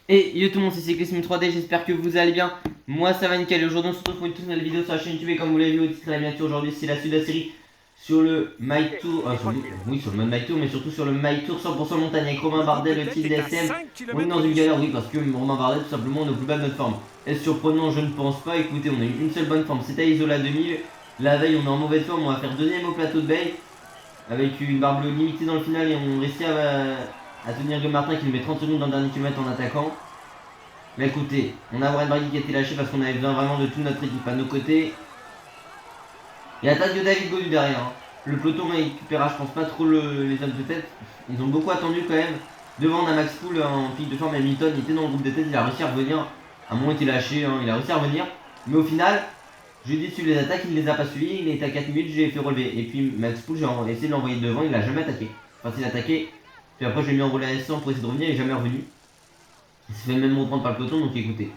Et yo tout le monde, c'est Cyclisme 3D, j'espère que vous allez bien. Moi ça va nickel, aujourd'hui on se retrouve pour une toute nouvelle vidéo sur la chaîne YouTube et comme vous l'avez vu au titre de la miniature, aujourd'hui c'est la suite de la série sur le My Tour, oui sur le mode My Tour, mais surtout sur le My Tour 100% montagne avec Romain Bardet, le team DSM. On est dans une galère, oui, parce que Romain Bardet tout simplement on est au plus bas de notre forme. Est-ce surprenant? Je ne pense pas. Écoutez, on a eu une seule bonne forme, c'était à Isola 2000. La veille on est en mauvaise forme, on va faire deuxième au plateau de Bay avec une barbe limitée dans le final et on réussit à tenir Guillaume Martin qui nous met 30 secondes dans le dernier kilomètre en attaquant. Mais écoutez, on a Warren Barguil qui a été lâché parce qu'on avait besoin vraiment de toute notre équipe à nos côtés. Il y a Tadeo David Gaudu derrière. Hein. Le peloton récupérera, je pense pas trop les hommes de tête. Ils ont beaucoup attendu quand même. Devant, on a Max Poul en pic de forme. Hamilton, il était dans le groupe de tête, il a réussi à revenir. À un moment, il était lâché, hein, il a réussi à revenir. Mais au final, je lui ai dit de suivre les attaques, il ne les a pas suivis. Il était à 4 minutes, je l'ai fait relever. Et puis Max Poul, j'ai essayé de l'envoyer devant, il a jamais attaqué. Enfin, s'il a attaqué. Puis après, je l'ai mis en relais à 100 pour essayer de revenir, il n'est jamais revenu. Il s'est fait même reprendre par le peloton, donc écoutez.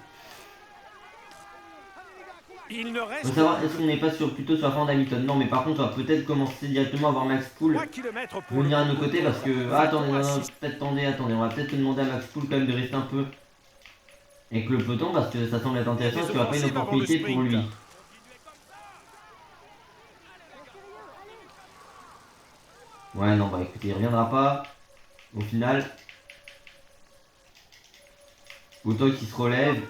Il ne Faut reste savoir, est-ce qu'on n'est pas plutôt sur la fin d'Hamilton? Non, mais par contre, on va peut-être commencer directement à voir Max Poul 3 km pour le venir à nos côtés peloton. parce que. Ah, attendez, non, non, peut-être, attendez, on va peut-être demander à Max Poul quand même de rester un peu avec le peloton parce que ça semble être Et intéressant. des Est-ce qu'il n'y aura pas une offensives avant le opportunité pour sprint. lui? Ouais, non, bah écoutez, il reviendra pas au final. Autant qu'il se relève.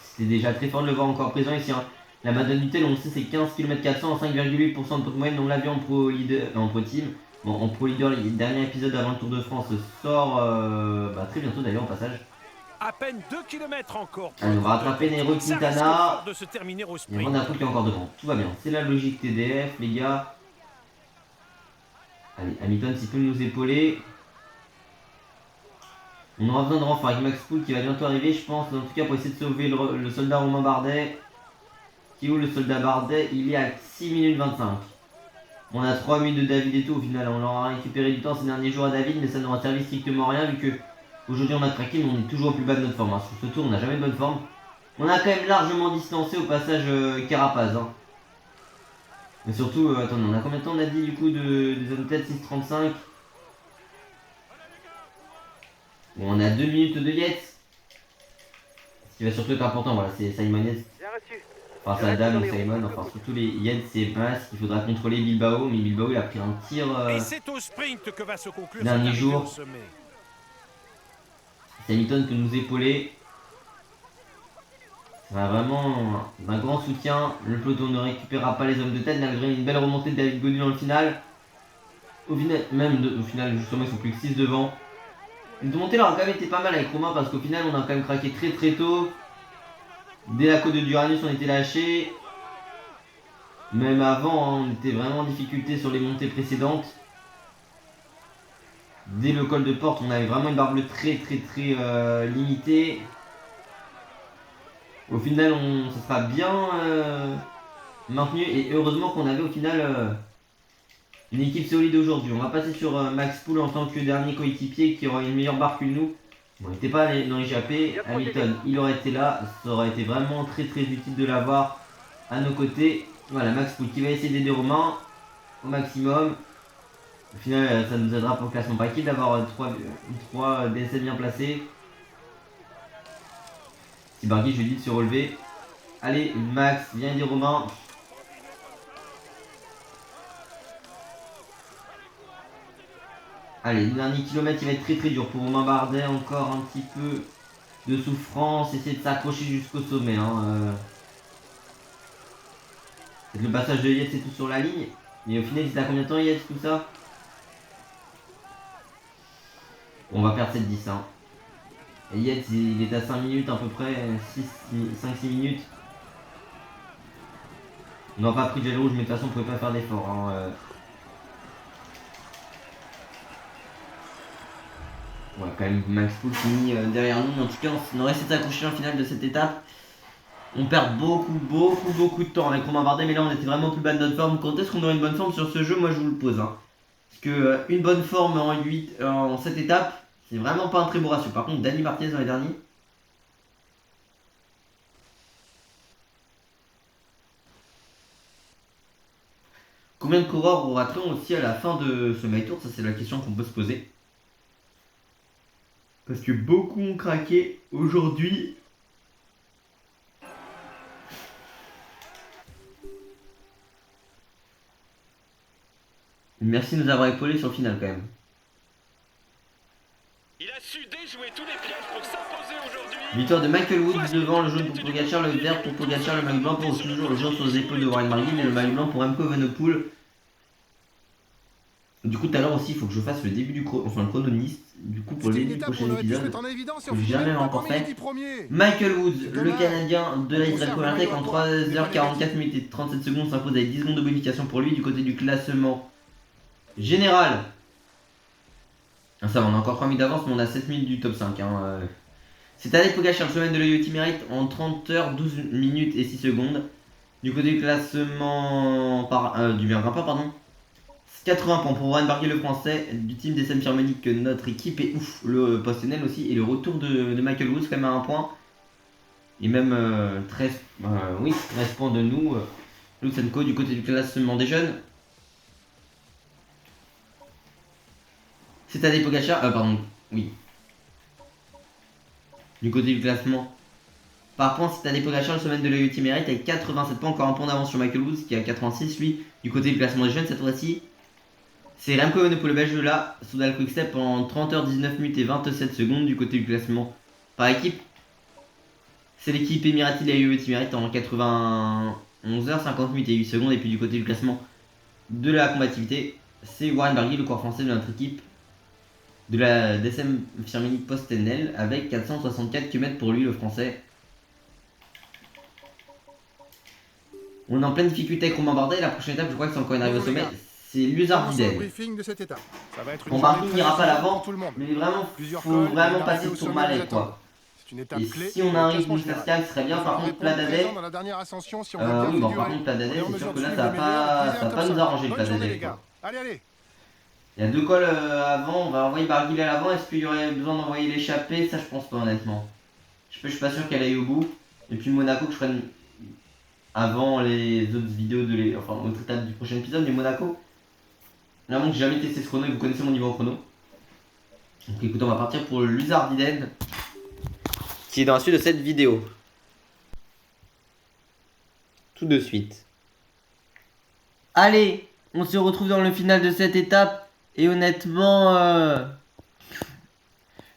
C'était déjà très fort de le voir encore présent ici. Hein. La Madone Nutell, on le sait, c'est 15 km 400 en 5,8% de pot de moyenne. On l'a vu en pro leader, en pro team. Bon, en pro leader, le dernier épisode avant le Tour de France sort très bientôt d'ailleurs au passage. À peine 2 km encore pour Allez, le on va groupe de rattraper tête. Nero Ça risque fort Quintana. de se terminer au Et sprint. Van Aert qui est encore devant. Tout va bien. C'est la logique TDF, les gars. Allez, Hamilton, s'il peut nous épauler. On aura besoin de renfort avec Max Poul qui va bientôt arriver, je pense. En tout cas, pour essayer de sauver le soldat Romain Bardet. Qui est où le soldat Bardet? Il est à 6 minutes 25. On a 3 minutes de David et tout. Au final, on aura récupéré du temps ces derniers jours à David, mais ça n'aura servi strictement à rien vu que aujourd'hui on a craqué, mais on est toujours au plus bas de notre forme. Hein. Sur ce tour, on n'a jamais de bonne forme. On a quand même largement distancé au passage Carapaz. Hein. Mais surtout, attendez, on a combien de temps on a dit du coup des hommes tête 6,35. Bon, on a 2 minutes de Yates. Ce qui va surtout être important, voilà, c'est Simon Yates. Enfin, sa dame ou Simon, enfin surtout les Yates, c'est Mas qu'il faudra contrôler Bilbao. Mais Bilbao, il a pris un tir Et c'est au sprint que va se conclure cette dernier arrivée au jour. sommet. C'est Hamilton peut nous épauler. Ça va vraiment un grand soutien. Le peloton ne récupérera pas les hommes de tête malgré une belle remontée de David Gaudu dans le final. Au final, justement, ils sont plus que 6 devant. Une montée là a quand même été pas mal avec Romain parce qu'au final, on a quand même craqué très très tôt. Dès la côte de Duranus, on était lâché. Même avant, hein, on était vraiment en difficulté sur les montées précédentes. Dès le col de porte, on avait vraiment une barbe très très très limitée. Au final, ça sera bien maintenu et heureusement qu'on avait au final une équipe solide aujourd'hui. On va passer sur Max Poul en tant que dernier coéquipier qui aura une meilleure barre que nous. On n'était pas dans l'échappée. Hamilton, il aurait été là. Ça aurait été vraiment très très utile de l'avoir à nos côtés. Voilà, Max Poul qui va essayer d'aider Romain au maximum. Au final, ça nous aidera pour le classement par équipe d'avoir 3 DSM bien placés. Si Barguil, je lui dis de se relever. Allez, Max, viens aider Romain. Allez, le dernier kilomètre, il va être très très dur pour Romain Bardet. Encore un petit peu de souffrance. Essayer de s'accrocher jusqu'au sommet. Hein. Le passage de Yates, c'est tout sur la ligne. Mais au final, il à combien de temps Yates, tout ça? On va perdre cette 10. Hein. Et Yates, il est à 5 minutes à peu près. 5-6 minutes. On n'a pas pris de gel rouge, mais de toute façon, on ne pouvait pas faire d'effort. Hein. Ouais, quand même, Max Poul finit derrière nous. Mais en tout cas, on aurait essayé de s'accrocher en finale de cette étape. On perd beaucoup de temps avec Romain Bardet, mais là on était vraiment plus bas de notre forme. Quand est-ce qu'on aura une bonne forme sur ce jeu? Moi je vous le pose. Hein. Parce que une bonne forme en 7 étapes, c'est vraiment pas un très beau ratio. Par contre, Dani Martinez dans les derniers. Combien de coureurs aura-t-on aussi à la fin de ce My Tour? Ça c'est la question qu'on peut se poser. Parce que beaucoup ont craqué aujourd'hui. Merci de nous avoir épaulés sur le final quand même. Il a su déjouer tous les pièges pour s'imposer aujourd'hui. Victoire de Michael Woods devant, le jaune pour Pogacar, le vert pour Pogacar, le maillot blanc pour toujours le jaune sur les épaules de Warren Barguil et le maillot blanc pour Remco Evenepoel. Du coup tout à l'heure aussi il faut que je fasse le début du chrono, enfin le chrononiste, du coup pour les prochains épisodes, que j'ai jamais encore fait. Michael Woods, le Canadien de la Israel Premier Tech en 3h44 minutes et 37 secondes s'impose avec 10 secondes de bonification pour lui du côté du classement général. Ah, ça va, on a encore 3 minutes d'avance mais on a 7 minutes du top 5. C'est Tadej Pogacar, le semaine de l'UE Team Merit en 30h 12 minutes et 6 secondes. Du côté du classement du bien grimpeur, pardon. 80 points pour Warren Barguil, le français, du team des Firmenich, notre équipe est ouf, le Postnel aussi, et le retour de Michael Woods quand même à 1 point. Et même 13 points de nous, Lutsenko du côté du classement des jeunes. C'est Tadej Pogacar, du côté du classement. Par points, c'est Tadej Pogacar, le semaine de l'UE Team Merit avec 87 points, encore un point d'avance sur Michael Woods qui a 86, lui, du côté du classement des jeunes cette fois-ci. C'est Remco Evenepoel, le belge là, Soudal Quickstep en 30h19 minutes et 27 secondes du côté du classement par équipe. C'est l'équipe Emirati de la UE Team Merit en 91h50 minutes et 8 secondes. Et puis du côté du classement de la combativité, c'est Warren Barguil, le corps français de notre équipe de la DSM Firmenich Postnel avec 464 km pour lui, le français. On est en pleine difficulté avec Romain Bardet. La prochaine étape, je crois que c'est encore une arrivée au sommet. C'est l'Uzardiden. Bon, Barguil n'ira pas à l'avant, mais vraiment, faut vraiment passer le Tourmalet, quoi. Et si on a un rythme Pascal, ce serait bien. Par contre, Plat-d'Adet, oui, bon, par contre, Plat-d'Adet, c'est sûr que là, ça va pas nous arranger le Plat-d'Adet, quoi. Il y a 2 cols avant, on va envoyer Barguil à l'avant. Est-ce qu'il y aurait besoin d'envoyer l'échappée? Ça, je pense pas, honnêtement. Je suis pas sûr qu'elle aille au bout. Et puis Monaco, que je ferai avant les autres vidéos, enfin, autre étape du prochain épisode, mais Monaco. Là, moi, j'ai jamais testé ce chrono et vous connaissez mon niveau en chrono. Donc, écoutez, on va partir pour l'Uzardiden, qui est dans la suite de cette vidéo. Tout de suite. Allez, on se retrouve dans le final de cette étape. Et honnêtement,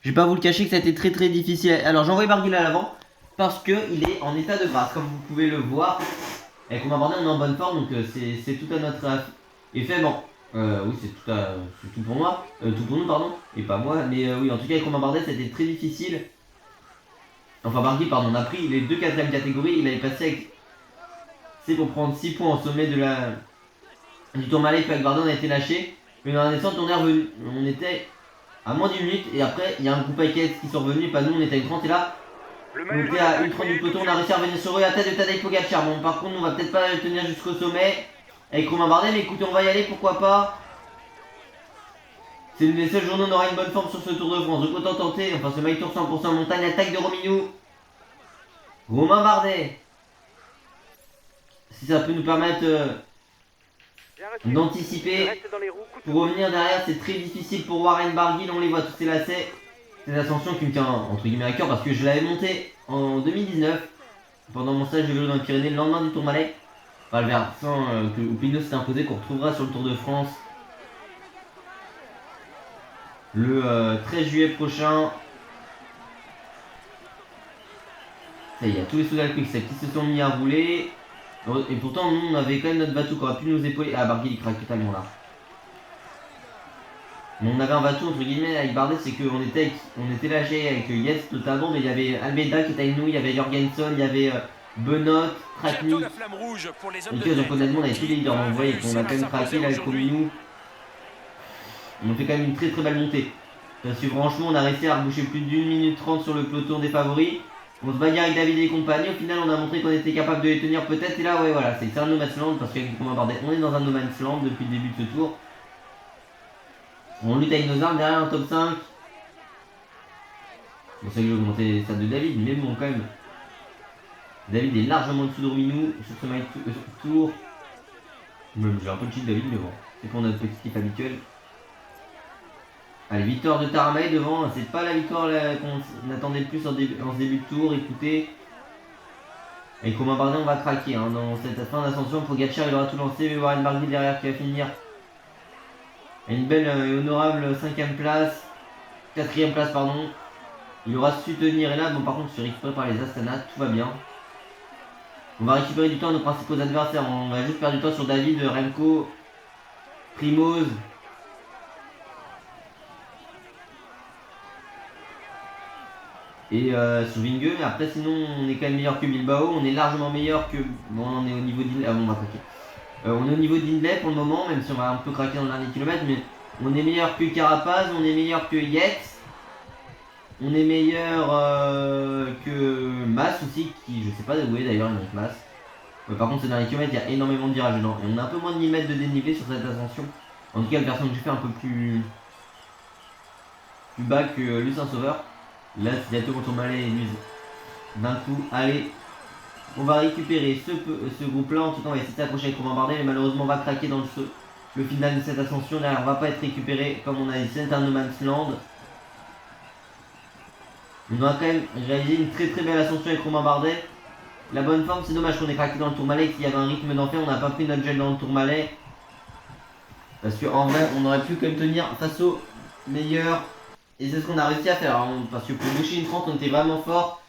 je vais pas vous le cacher que ça a été très très difficile. Alors, j'ai envoyé Barguil à l'avant parce qu'il est en état de grâce, comme vous pouvez le voir. Avec Romain Bardet, on est en bonne forme, donc c'est tout à notre effet. Bon. Oui, c'est tout pour moi, tout pour nous, pardon, et pas moi, mais oui, en tout cas, avec Romain Bardet, c'était très difficile. Enfin, Barguil, pardon, on a pris les 2 4e catégories, il avait passé avec. C'est pour prendre 6 points au sommet de du Tourmalet, puis avec Bardet, on a été lâché. Mais dans la descente, on est revenu, on était à moins d'1 minute, et après, il y a un groupe Ikets qui sont revenus, pas nous, on était à une 30, et là, on était à une 30 du peloton, on a réussi à revenir sur eux à tête de Tadej Pogacar. Bon, par contre, on va peut-être pas tenir jusqu'au sommet avec Romain Bardet, mais écoutez, on va y aller, pourquoi pas. C'est une des seules journées où on aura une bonne forme sur ce Tour de France, donc autant tenter. Enfin, ce maillot Tour 100% montagne, attaque de Rominou. Romain Bardet. Si ça peut nous permettre d'anticiper pour revenir derrière, c'est très difficile pour Warren Barguil, on les voit tous ces lacets. C'est une ascension qui me tient entre guillemets à cœur parce que je l'avais monté en 2019 pendant mon stage de vélo dans les Pyrénées, le lendemain du Tourmalet. Enfin, le versant où Pinot s'est imposé, qu'on retrouvera sur le Tour de France le 13 juillet prochain. Ça y est, il y a tous les Soudal Quickstep qui se sont mis à rouler. Et pourtant, nous, on avait quand même notre bateau qui aurait pu nous épauler. Ah, Barguil, il craque totalement là. Mais on avait un bateau, entre guillemets, avec Bardet, c'est qu'on était lâché avec Yates notamment, mais il y avait Almeida qui était avec nous, il y avait Jorgensen, il y avait Benot, Kratny. Donc honnêtement, on avait tous les leaders, on voyait qu'on a quand même craqué là avec Rominou. On fait quand même une très très belle montée. Parce que franchement, on a réussi à reboucher plus d'1 minute 30 sur le peloton des favoris. On se bagarre avec David et compagnie. Au final, on a montré qu'on était capable de les tenir peut-être. Et là, ouais, voilà, c'est un no man's land parce qu'avec Romain Bardet, on est dans un no man's land depuis le début de ce tour. On lutte avec nos armes derrière un top 5. Bon, c'est que j'ai augmenté ça de David, mais bon, quand même. David est largement au-dessus de Rominou sur ce tour. J'ai un peu de cheat David, mais bon, c'est pour notre petit kiff habituel. Allez, victoire de Taramay devant, c'est pas la victoire qu'on attendait le plus en ce début de tour, écoutez. Et Romain Bardet, on va craquer hein, dans cette fin d'ascension. Pogacar, il aura tout lancé, mais Warren Barguil derrière qui va finir. Une belle et honorable 5ème place. 4ème place, pardon. Il aura su tenir, et là, bon, par contre, je suis récupéré par les Astana, tout va bien. On va récupérer du temps à nos principaux adversaires. On va juste perdre du temps sur David, Remco, Primoz. Et sur Vingegaard, mais après sinon on est quand même meilleur que Bilbao, on est largement meilleur que... Bon on est au niveau d'Inlay, ah bon on va craquer. On est au niveau d'Inlay pour le moment, même si on va un peu craquer dans le dernier kilomètre, mais on est meilleur que Carapaz, on est meilleur que Yates, on est meilleur que Mas aussi, qui je sais pas où est d'ailleurs Henrik Mas. Par contre ce dernier kilomètre il y a énormément de virages dedans, et on a un peu moins de 10 mètres de dénivelé sur cette ascension. En tout cas le personne que j'ai fait un peu plus bas que Lucien Sauveur. Là, c'est bientôt contre Malais et Luz. D'un coup, allez. On va récupérer ce groupe-là. En tout cas, on va essayer de s'accrocher avec Romain Bardet. Mais malheureusement, on va craquer dans le final de cette ascension. Derrière, on va pas être récupéré. Comme on a dit, c'est un no man's land. On a quand même réalisé une très très belle ascension avec Romain Bardet. La bonne forme, c'est dommage qu'on ait craqué dans le Tourmalet. Qu'il y avait un rythme d'enfer. On n'a pas pris notre gel dans le Tourmalet. Parce qu'en vrai, on aurait pu quand même tenir face aux meilleurs. Et c'est ce qu'on a réussi à faire, hein, parce que pour boucher une 30 on était vraiment fort.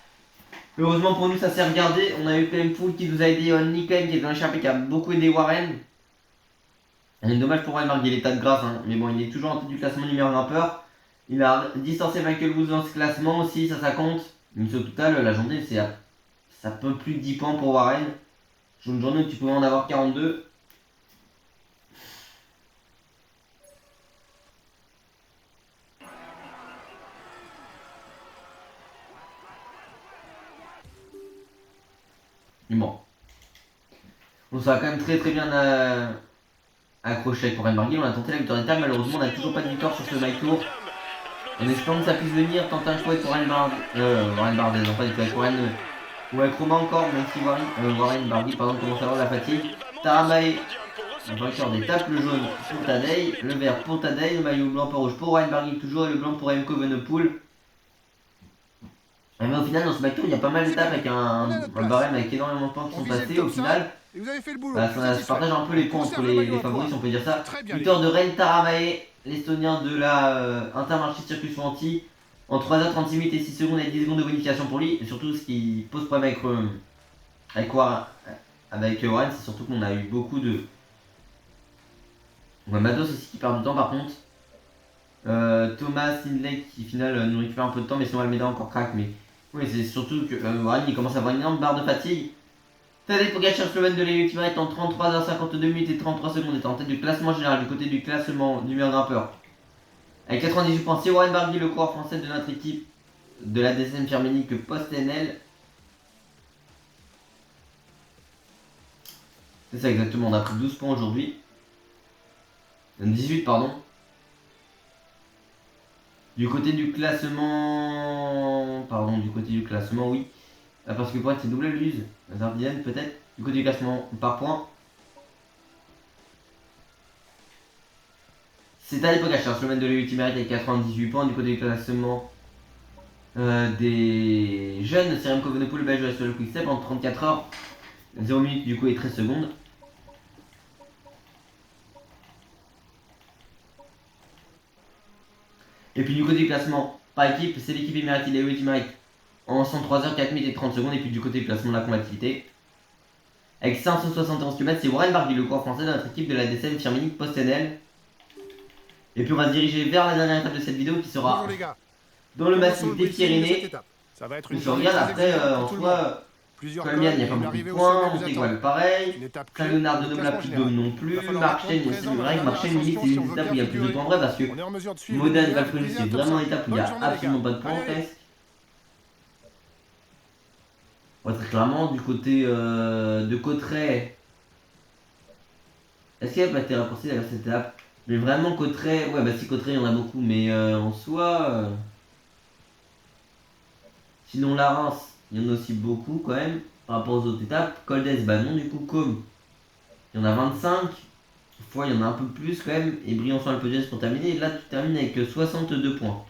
Heureusement pour nous ça s'est regardé, on a eu quand même Poul qui nous a aidé, Only quand même qui est dans l'échappée, qui a beaucoup aidé Warren. Et dommage pour Warren Barguil, il est tas de grâce, hein, mais bon il est toujours en tête du classement numéro grimpeur. Il a distancé Michael Woods dans ce classement aussi, ça compte. Mais au total la journée c'est ça peut plus de 10 points pour Warren. Sur une journée où tu pouvais en avoir 42. Bon. On ça va quand même très très bien accroché avec Warren Barguil. On a tenté la victoire d'étape, malheureusement on n'a toujours pas de victoire sur ce My Tour. En espérant que ça puisse venir, tenter un coup avec Warren Barguil, non pas du tout avec Warren ou avec Romain encore, même si Warren Barguil pardon, commence à avoir la fatigue. Taramay, vainqueur d'étape, le jaune pour Tadej, le vert pour Tadej, le maillot blanc pour rouge pour Warren Barguil toujours et le blanc pour Remco Evenepoel. Mais au final, dans ce backtour, il y a pas mal d'étapes avec un barème avec énormément de points qui sont passés. Au final, ça se partage un peu les points entre les favoris, si on peut dire ça. Victoire de Reine Taramay, l'Estonien de la Intermarché Circus Fanti, en 3h36 minutes et 6 secondes et 10 secondes de bonification pour lui. Et surtout, ce qui pose problème avec Warren, c'est surtout qu'on a eu beaucoup de. On a Mados aussi qui perd du temps par contre. Thomas Hindley qui au final nous récupère un peu de temps, mais sinon Almeida encore craque. Mais oui, c'est surtout que Warren il commence à avoir une énorme barre de fatigue. Tadej Pogacar, Slovène de l'élite est en 33h52 minutes et 33 secondes, est en tête du classement général du côté du classement numéro grimpeur. Avec 98 points, c'est Warren Barguil, le coureur français de notre équipe de la DSM Firmenich Post-NL. C'est ça exactement, on a pris 12 points aujourd'hui. 18 pardon. Du côté du classement... Pardon, du côté du classement, oui. Parce que pour être c'est double l'use. Zardienne peut-être. Du côté du classement par points. C'est Tadej Pogacar, Slovène de l'Ultimate avec 98 points. Du côté du classement des jeunes, c'est Remco Evenepoel, le belge de la Solo Quick Step en 34 heures, 0 minutes du coup et 13 secondes. Et puis du côté du classement par équipe, c'est l'équipe Emirati, les Ultimate en 103 heures, 4 minutes et 30 secondes. Et puis du côté du classement de la combativité, avec 571 km, c'est Warren Barguil, le coureur français de notre équipe de la DSM Firmenich Post-NL. Et puis on va se diriger vers la dernière étape de cette vidéo qui sera dans le massif des Pyrénées. Ça va être Et une je regarde après en soi, Colmian il n'y a pas beaucoup de points, Montégoal pareil, Saint-Léonard de Noblat plus de dôme non plus, Marchène aussi, c'est vrai que Marchène limite c'est une étape où il y a plus de points vrai parce que Modane Valfrenius c'est vraiment une étape où il n'y a absolument pas de points presque. Ouais, très clairement du côté de Cauterets, est-ce qu'il n'y a pas été raccourci d'ailleurs cette étape? Mais vraiment Cauterets, ouais bah si Cauterets il y en a beaucoup mais en soi... Sinon la Reims, il y en a aussi beaucoup quand même par rapport aux autres étapes. Col d'Es, bah non du coup comme il y en a 25. fois il y en a un peu plus quand même. Et Briançon Alpegès pour terminer. Et là tu termines avec 62 points.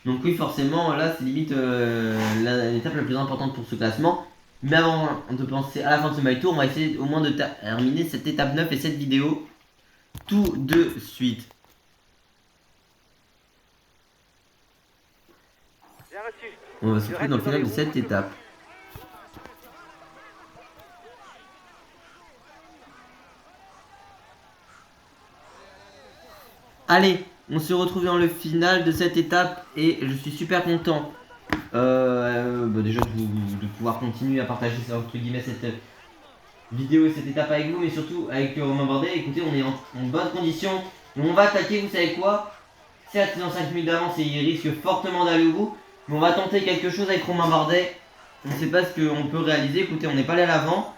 Donc oui forcément là c'est limite l'étape la plus importante pour ce classement. Mais avant de penser à la fin de ce My Tour, on va essayer au moins de terminer cette étape 9 et cette vidéo tout de suite. On va se retrouver dans le final de cette étape. Allez, on se retrouve dans le final de cette étape et je suis super content déjà de pouvoir continuer à partager entre guillemets cette vidéo et cette étape avec vous, mais surtout avec Romain Bardet. Écoutez, on est en bonne condition, on va attaquer, vous savez quoi? Certes, il est dans 5 minutes d'avance et il risque fortement d'aller au bout, mais on va tenter quelque chose avec Romain Bardet. On ne sait pas ce qu'on peut réaliser. Écoutez, on n'est pas allé à l'avant.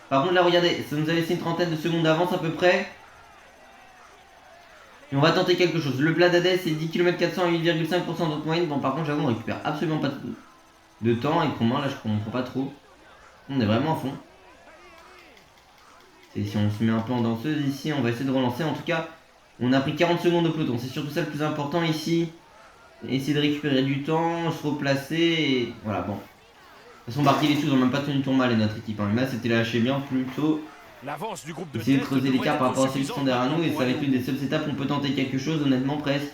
Par contre là regardez, ça nous a laissé une trentaine de secondes d'avance à peu près. Et on va tenter quelque chose. Le plat d'Adès c'est 10 km 400 à 8,5% d'autre moyenne. Bon par contre j'avoue on récupère absolument pas de temps avec Romain, là je comprends pas trop. On est vraiment à fond. Et si on se met un peu en danseuse ici, on va essayer de relancer. En tout cas, on a pris 40 secondes au peloton. C'est surtout ça le plus important ici. Essayer de récupérer du temps, se replacer et voilà bon. De toute façon Barguil et tout ils ont même pas tenu le tour mal et notre équipe. Hein. Mais là c'était lâché bien plutôt. L'avance du groupe de Essayer de creuser l'écart par rapport à ceux qui sont derrière nous et ça va être une des seules étapes où on peut tenter quelque chose, honnêtement presque.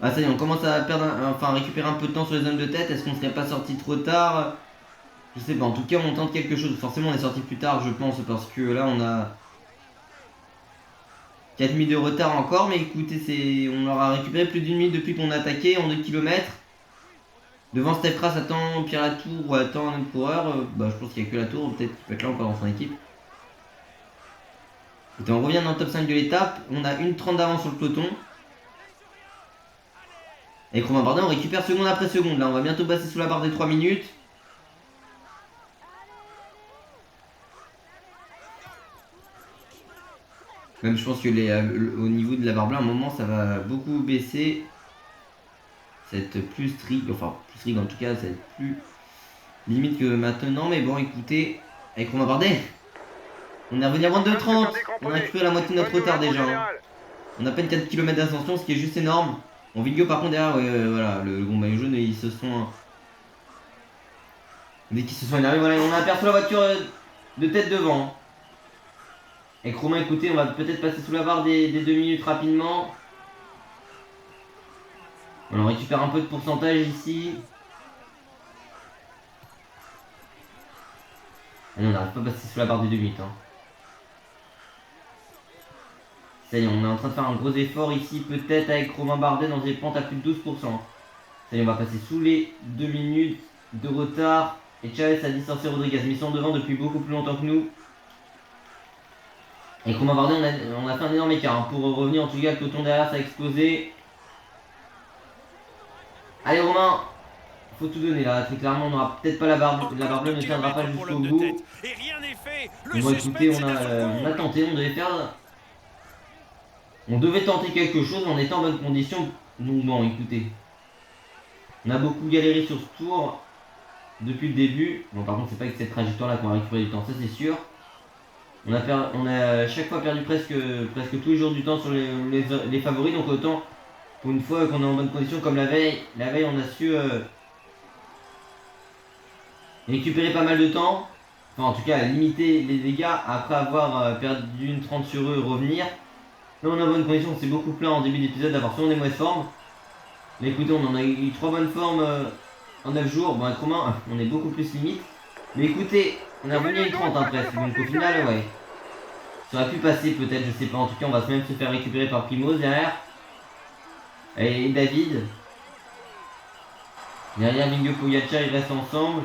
Ah ça y est, on commence à perdre, à récupérer un peu de temps sur les zones de tête. Est-ce qu'on serait pas sorti trop tard? Je sais pas, en tout cas on tente quelque chose. Forcément on est sorti plus tard je pense parce que là on a 4 minutes de retard encore. Mais écoutez, on leur a récupéré plus d'une minute depuis qu'on a attaqué en 2 km. Devant Steph Kras attend Pierre Latour ou attend un autre coureur. Je pense qu'il n'y a que Latour, peut-être qu'il peut être là encore dans son équipe. Et on revient dans le top 5 de l'étape. On a une 30 d'avance sur le peloton. Et Romain Bardet on récupère seconde après seconde. Là on va bientôt passer sous la barre des 3 minutes. Même je pense que au niveau de la barre bleue à un moment ça va beaucoup baisser. C'est plus strict, enfin plus strict en tout cas, c'est plus limite que maintenant. Mais bon écoutez, avec Romain Bardet, on est revenu à moins de 2,30. On a récupéré la moitié de notre retard déjà. Hein. On a à peine 4 km d'ascension, ce qui est juste énorme. En vidéo par contre derrière, voilà, le gros maillot jaune, ils se sont... Dès qu'ils se sont énervés, voilà, on a aperçu la voiture de tête devant. Avec Romain, écoutez, on va peut-être passer sous la barre des 2 minutes rapidement. On récupère un peu de pourcentage ici. Ah non, on n'arrive pas à passer sous la barre des 2 minutes. Hein. Ça y est, on est en train de faire un gros effort ici, peut-être avec Romain Bardet dans des pentes à plus de 12%. Ça y est, on va passer sous les 2 minutes de retard. Et Chavez a distancé Rodriguez, mais ils sont devant depuis beaucoup plus longtemps que nous. Et Romain Bardet, on a fait un énorme écart. Hein. Pour revenir, en tout cas, le peloton derrière, ça a explosé. Allez Romain, faut tout donner là, très clairement on n'aura peut-être pas la barre bleue, ne tiendra pas jusqu'au bout. Bon écoutez, on a tenté, on devait tenter quelque chose, on était en bonne condition. Donc bon écoutez, on a beaucoup galéré sur ce tour depuis le début. Bon par contre c'est pas avec cette trajectoire là qu'on va récupérer du temps, ça c'est sûr. On a chaque fois perdu presque tous les jours du temps sur les favoris, donc autant... Pour une fois qu'on est en bonne condition comme la veille on a su récupérer pas mal de temps. Enfin en tout cas limiter les dégâts après avoir perdu une 30 sur eux et revenir. Là on est en bonne condition, c'est beaucoup plein en début d'épisode d'avoir souvent des mauvaises formes. Mais écoutez on en a eu 3 bonnes formes en 9 jours. Bon avec Romain on est beaucoup plus limite. Mais écoutez, on est revenu à une 30 hein, presque, donc au final ouais. Ça aurait pu passer peut-être, je sais pas, en tout cas on va même se faire récupérer par Primoz derrière. Et David. Derrière Vingegaard Pogacar, ils restent ensemble.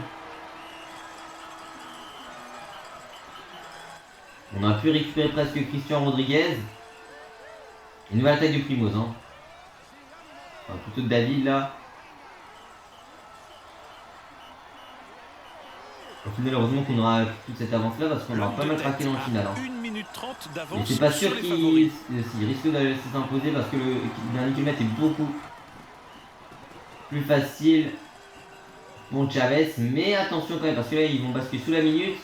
On a pu récupérer presque Christian Rodriguez. Une nouvelle attaque de Primoz. Hein. Enfin, plutôt que David là. Au final, heureusement qu'on aura toute cette avance là parce qu'on aura pas mal craqué dans le final. Hein. Et c'est pas sûr qu'il risque de s'imposer parce que le dernier kilomètre est beaucoup plus facile Bon, Chavez, mais attention quand même, parce que là, ils vont basculer sous la minute.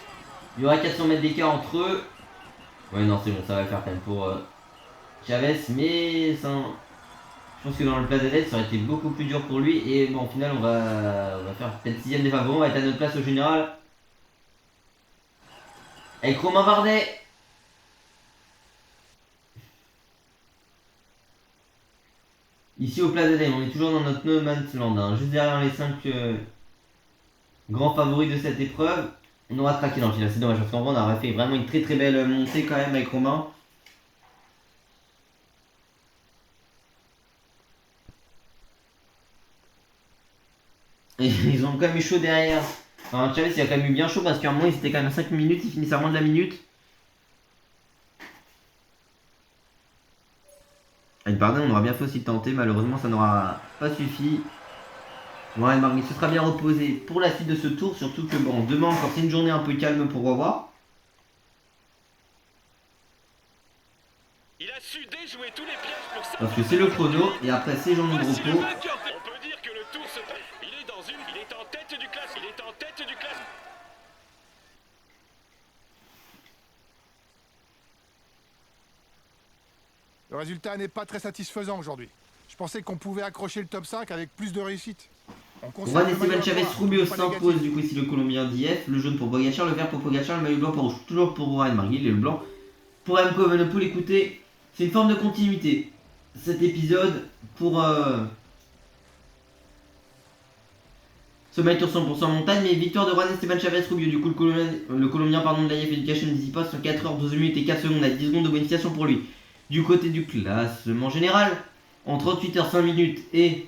Il y aura 400 mètres d'écart entre eux. Ouais, non, c'est bon, ça va le faire quand même pour Chavez, mais ça, je pense que dans le plat d'adette, ça aurait été beaucoup plus dur pour lui. Et bon, au final, on va faire peut-être 6ème des favoris, on va être à notre place au général. Avec Romain Bardet. Ici au Plaza Day, on est toujours dans notre no man's land, hein, juste derrière les 5 grands favoris de cette épreuve. On aura craqué dans le final, c'est dommage parce qu'en vrai on aurait fait vraiment une très belle montée quand même avec Romain. Et ils ont quand même eu chaud derrière. Enfin, Chavez il a quand même eu bien chaud parce qu'à un moment ils étaient quand même à 5 minutes, ils finissent à moins de la minute. Avec Bardet on aura bien fait aussi tenter, malheureusement ça n'aura pas suffi. Ouais, Marguerite se sera bien reposé pour la suite de ce tour, surtout que bon, demain encore c'est une journée un peu calme pour revoir. Il a su déjouer tous les pièges pour ça. Parce que c'est le chrono et après c'est journées de Voici le repos. vainqueur. On peut dire que le tour se passe. Il est dans une. Il est en tête du classement. Il est en tête du classement. Le résultat n'est pas très satisfaisant aujourd'hui. Je pensais qu'on pouvait accrocher le top 5 avec plus de réussite. Juan Esteban Chavez Rubio s'impose du coup ici le Colombien d'IF, le jaune pour Pogacar, le vert pour Pogacar, le maillot blanc pour rouge, toujours pour Ryan Marguil et le blanc pour Remco Evenepoel. Écoutez, c'est une forme de continuité cet épisode pour ce Mail Tour 100% montagne, mais victoire de Juan Esteban Chavez Rubio, du coup le Colombien de l'IF Education Easy Post en 4h 12 minutes et 4 secondes à 10 secondes de bonification pour lui. Du côté du classement général, en 38h 5 minutes et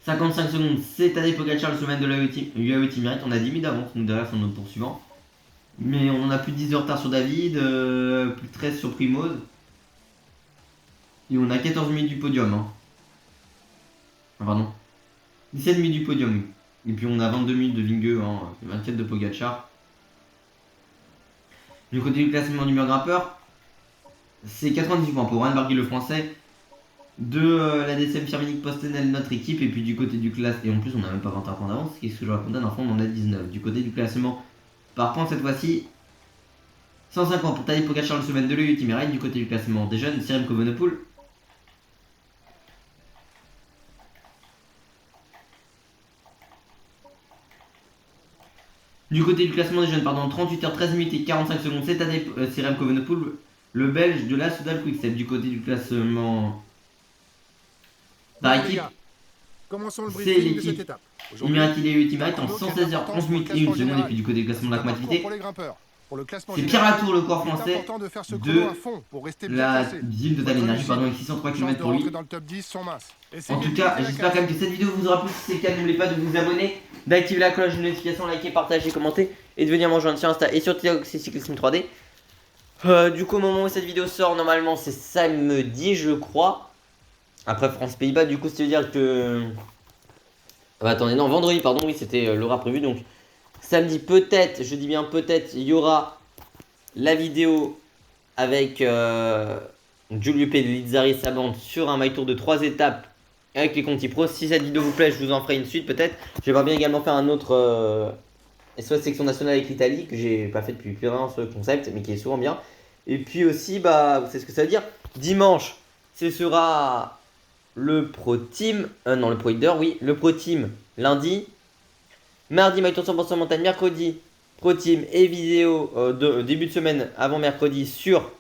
55 secondes, c'est Tadej Pogacar, le sommet de l'UAE Team Merit. On a 10 minutes d'avance, nous derrière sont nos poursuivants. Mais on a plus de 10 de retard sur David, plus de 13 sur Primoz. Et on a 14 minutes du podium. Hein. Ah, pardon. 17 minutes du podium. Et puis on a 22 minutes de Vingegaard, hein, 24 de Pogacar. Du côté du classement du mur grimpeur, c'est 98 points pour Ryan Barguil le français. De la DCM Firmenich Postenel, notre équipe, et puis du côté du classement, et en plus on n'a même pas 21 points d'avance, qu'est-ce que je raconte, dans fond on en a 19. Du côté du classement, par points cette fois-ci, 150 pour Tadej Pogacar le semaine de l'UAE Team Merit. Du côté du classement des jeunes, Remco Evenepoel. Du côté du classement des jeunes, pardon, 38h 13 minutes et 45 secondes, c'est Remco Evenepoel, le belge de la Soudal Quickstep. Du côté du classement par équipe, c'est l'équipe Imiratil Team Merit en 116h 11 minutes et 1 seconde. Et puis du côté du classement de la combativité, c'est Pierre Latour, le corps français de la ville de Total Energy, pardon, avec 603 km pour lui. En tout cas, j'espère quand même que cette vidéo vous aura plu. Si c'est le cas, n'oubliez pas de vous abonner, d'activer la cloche de notification, liker, partager, commenter et de venir me rejoindre sur Insta et sur TikTok, c'est Cyclisme 3D. Du coup, au moment où cette vidéo sort, normalement c'est samedi, je crois. Après France-Pays-Bas, du coup, ça veut dire que... attendez, non, vendredi, pardon, oui, c'était l'horaire prévu. Donc, samedi, peut-être, je dis bien peut-être, il y aura la vidéo avec Giulio Pedlizzari et sa bande sur un My Tour de 3 étapes avec les Conti Pro. Si cette vidéo vous plaît, je vous en ferai une suite peut-être. J'aimerais bien également faire un autre SOS Section Nationale avec l'Italie, que j'ai pas fait depuis plus rien ce concept, mais qui est souvent bien. Et puis aussi, bah, vous savez ce que ça veut dire. Dimanche, ce sera... le Pro Team, non le Pro Leader, oui, le Pro Team lundi, mardi My Tour 100% montagne, mercredi Pro Team et vidéo début de semaine avant mercredi sur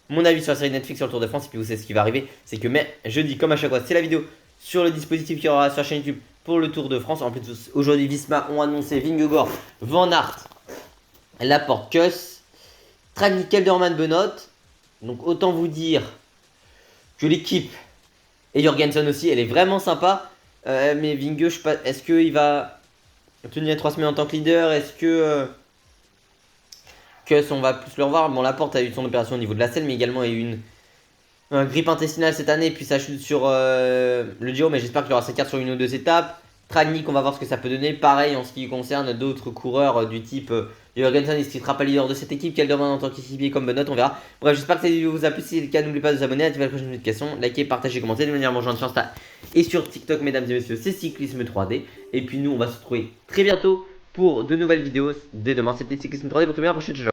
mon avis sur la série Netflix sur le Tour de France. Et puis vous savez ce qui va arriver, c'est que jeudi comme à chaque fois c'est la vidéo sur le dispositif qui aura sur la chaîne YouTube pour le Tour de France. En plus aujourd'hui Visma ont annoncé Vingegaard, Van Aert, Laporte, Kuss, Tragny, Kelderman, Benoît. Donc autant vous dire que l'équipe et Jorgensen aussi, elle est vraiment sympa. Mais Vingegaard, je sais pas, est-ce qu'il va tenir 3 semaines en tant que leader? Est-ce que on va plus le revoir? Bon, Laporte a eu son opération au niveau de la selle, mais également il y a eu une grippe intestinale cette année, puis ça chute sur le Giro, mais j'espère qu'il aura sa carte sur une ou deux étapes. Tragny, on va voir ce que ça peut donner. Pareil en ce qui concerne d'autres coureurs du type Jorgensen ne sera pas leader de cette équipe. Quelle demande en tant qu'équipier comme bonne note, on verra. Bref, j'espère que cette vidéo vous a plu. Si c'est le cas, n'oubliez pas de vous abonner, d'activer la cloche de notification, liker, partager, commenter, de manière à me rejoindre sur Insta et sur TikTok, mesdames et messieurs, c'est Cyclisme 3D. Et puis nous, on va se retrouver très bientôt pour de nouvelles vidéos. Dès demain, c'était Cyclisme 3D. Pour tout bien, à la prochaine. Ciao.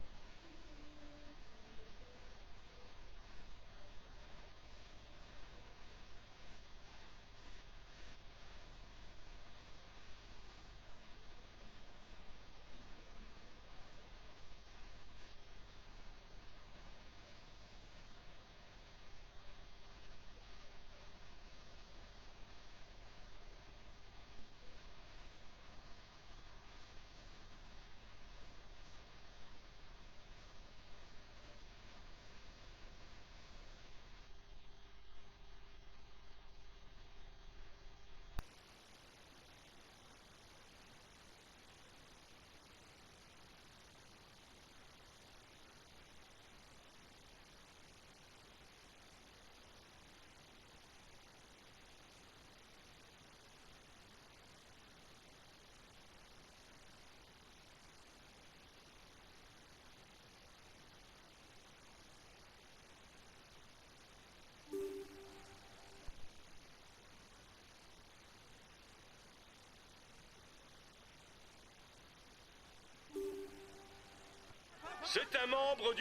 C'est un membre du